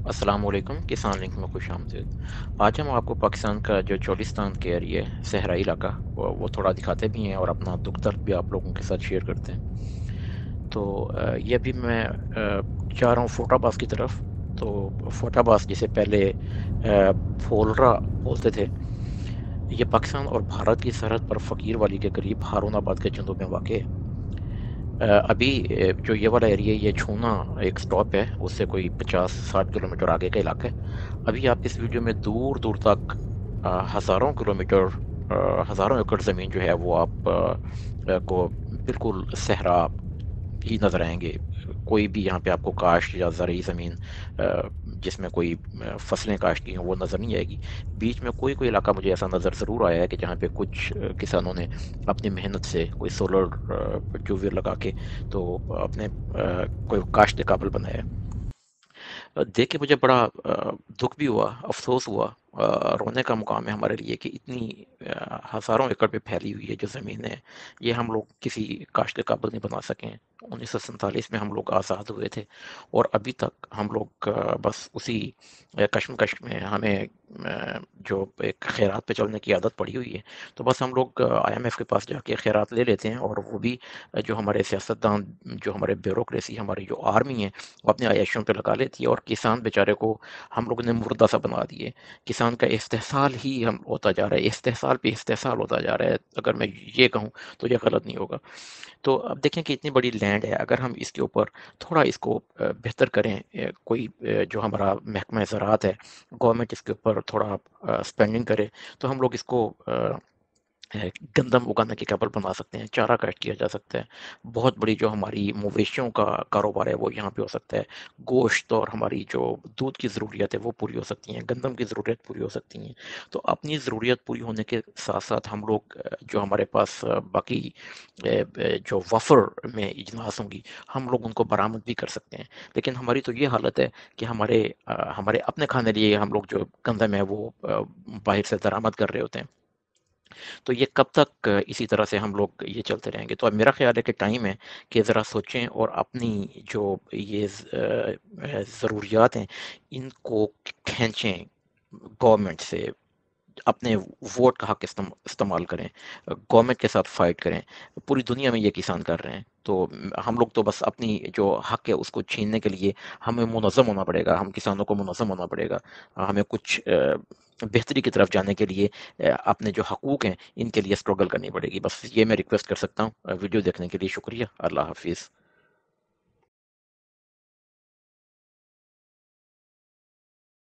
السلام علیکم، کسان لنک میں خوش آمدید۔ آج ہم آپ کو پاکستان کا جو چولستان کے ایریے صحرائی علاقہ وہ تھوڑا دکھاتے بھی ہیں اور اپنا دکھ درد بھی آپ لوگوں کے ساتھ شیئر کرتے ہیں۔ تو یہ بھی میں جا رہا ہوں فوٹا باز کی طرف۔ تو فوٹا باز جسے پہلے پھولرا بولتے تھے، یہ پاکستان اور بھارت کی سرحد پر فقیر والی کے قریب ہارون آباد کے جنوب میں واقع ہے۔ ابھی جو یہ والا ایریا یہ چھونا ایک سٹاپ ہے، اس سے کوئی 50-60 کلومیٹر آگے کا علاقہ ہے۔ ابھی آپ اس ویڈیو میں دور دور تک ہزاروں کلومیٹر ہزاروں ایکڑ زمین جو ہے وہ آپ کو بالکل صحرا ہی نظر آئیں گے۔ کوئی بھی یہاں پہ آپ کو کاشت یا زرعی زمین جس میں کوئی فصلیں کاشت کی ہیں وہ نظر نہیں آئے گی۔ بیچ میں کوئی کوئی علاقہ مجھے ایسا نظر ضرور آیا ہے کہ جہاں پہ کچھ کسانوں نے اپنی محنت سے کوئی سولر ٹیوب لگا کے تو اپنے کوئی کاشت کے قابل بنایا ہے۔ دیکھ کے مجھے بڑا دکھ بھی ہوا، افسوس ہوا۔ رونے کا مقام ہے ہمارے لیے کہ اتنی ہزاروں ایکڑ پہ پھیلی ہوئی ہے جو زمین ہے، یہ ہم لوگ کسی کاشت کے قابل نہیں بنا سکیں۔ 1947 میں ہم لوگ آزاد ہوئے تھے اور ابھی تک ہم لوگ بس اسی کشمکش میں ہمیں جو ایک خیرات پہ چلنے کی عادت پڑی ہوئی ہے، تو بس ہم لوگ IMF کے پاس جا کے خیرات لے لیتے ہیں، اور وہ بھی جو ہمارے سیاستدان، جو ہمارے بیوروکریسی، ہماری جو آرمی ہے، وہ اپنے عیاشیوں پہ لگا لیتی ہے، اور کسان بیچارے کو ہم لوگوں نے مردہ سا بنا دیے۔ کسان کا استحصال ہی ہم ہوتا جا رہا ہے، استحصال پہ استحصال ہوتا جا رہا ہے، اگر میں یہ کہوں تو یہ غلط نہیں ہوگا۔ تو اب دیکھیں کہ اتنی بڑی لینڈ ہے، اگر ہم اس کے اوپر تھوڑا اس کو بہتر کریں، کوئی جو ہمارا محکمہ زراعت ہے، گورنمنٹ اس کے اوپر تھوڑا اسپینڈنگ کرے، تو ہم لوگ اس کو گندم اگانے کے قابل بنا سکتے ہیں، چارہ کاشت کیا جا سکتا ہے، بہت بڑی جو ہماری مویشیوں کا کاروبار ہے وہ یہاں پہ ہو سکتا ہے، گوشت اور ہماری جو دودھ کی ضروریات ہے وہ پوری ہو سکتی ہیں، گندم کی ضرورت پوری ہو سکتی ہیں۔ تو اپنی ضروریات پوری ہونے کے ساتھ ساتھ ہم لوگ جو ہمارے پاس باقی جو وفر میں اجناس ہوں گی، ہم لوگ ان کو برآمد بھی کر سکتے ہیں۔ لیکن ہماری تو یہ حالت ہے کہ ہمارے اپنے کھانے لیے ہم لوگ جو گندم ہے وہ باہر سے درآمد کر رہے ہوتے ہیں۔ تو یہ کب تک اسی طرح سے ہم لوگ یہ چلتے رہیں گے؟ تو اب میرا خیال ہے کہ ٹائم ہے کہ ذرا سوچیں اور اپنی جو یہ ضروریات ہیں ان کو کھینچیں گورنمنٹ سے، اپنے ووٹ کا حق استعمال کریں، گورنمنٹ کے ساتھ فائٹ کریں۔ پوری دنیا میں یہ کسان کر رہے ہیں، تو ہم لوگ تو بس اپنی جو حق ہے اس کو چھیننے کے لیے ہمیں منظم ہونا پڑے گا، ہم کسانوں کو منظم ہونا پڑے گا۔ ہمیں کچھ بہتری کی طرف جانے کے لیے اپنے جو حقوق ہیں ان کے لیے اسٹرگل کرنی پڑے گی۔ بس یہ میں ریکویسٹ کر سکتا ہوں۔ ویڈیو دیکھنے کے لیے شکریہ۔ اللہ حافظ۔